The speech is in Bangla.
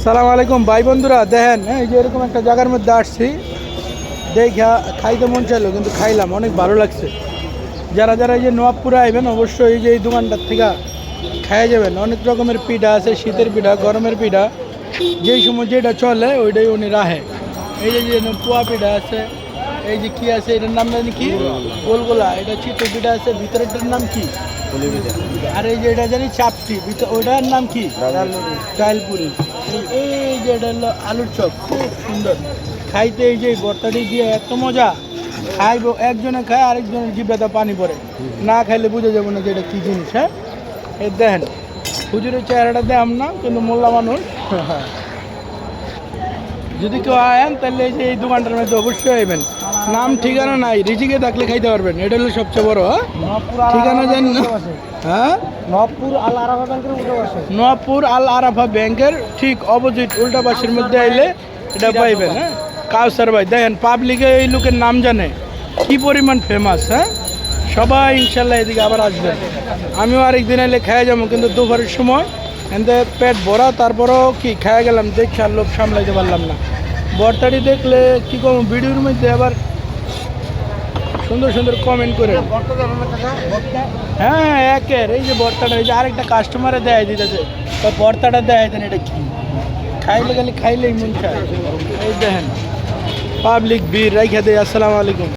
আসসালামু আলাইকুম ভাই বন্ধুরা, দেখেন এই যে এরকম একটা জায়গার মধ্যে আসছি, দেখা খাইতে মন চাইলো কিন্তু খাইলাম, অনেক ভালো লাগছে। যারা যারা এই যে নবাবপুরে আইবেন অবশ্যই এই যে এই দোকানটার থেকে খাইয়া যাবেন। অনেক রকমের পিঠা আছে, শীতের পিঠা, গরমের পিঠা, যেই সময় যেটা চলে ওইটাই উনি রাখে। এই যে পোয়া পিঠা আছে, এই যে কি আছে এটার নাম জানি কি, গোলগোলা, এটা চিতই পিঠা আছে, ভিতরেরটার নাম কি, আর এই যে এটা জানি চাপটি, ওইটার নাম কি, ডালপুরি। এই যে এটা হলো আলুর চপ, খুব সুন্দর খাইতে। এই যে ভর্তাটি দিয়ে এত মজা, খাইবো একজনে খায় আরেকজনের জিভ্রাতে পানি পড়ে, না খাইলে বুঝে যাবো না যে এটা কী জিনিস। হ্যাঁ, এই দেখেন হুজুরের চেহারাটা দেখাম না, কিন্তু মোল্লা মানুষ। যদি কেউ আয়েন তাহলে এই যে এই দোকানটার মধ্যে অবশ্যই আইবেন। নাম ঠিকানা নাই, রিজিকে থাকলে খাইতে পারবেন, এটা হলো সবচেয়ে বড়। ঠিকানা জান না? হ্যাঁ, নওয়াবপুর আল আরাফা ব্যাংকের ঠিক অপোজিট উল্টা পাশের মধ্যে আইলে এটা পাইবেন। হ্যাঁ, কাউসার ভাই, দেখেন পাবলিকে এই লোকের নাম জানে, কি পরিমাণ ফেমাস। হ্যাঁ, সবাই ইনশাল্লাহ এদিকে আবার আসবেন। আমিও আরেকদিন এলে খেয়ে যাবো, কিন্তু দুপুরের সময় এতে পেট ভরা, তারপরও কি খেয়ে গেলাম, দেখছি আর লোভ সামলাইতে পারলাম না। বর্তাটি দেখলে কি কম, ভিডিওর মধ্যে আবার সুন্দর সুন্দর কমেন্ট করে। হ্যাঁ, একের এই যে বর্তাটা, এই যে আরেকটা কাস্টমারে দেয় দিতেছে, বর্তাটা দেয় দেন, এটা কি খাইলে খালি খাইলেই মন চায়। এই দেখেন পাবলিক ভিড় রাইখা দেয়। আসসালামু আলাইকুম।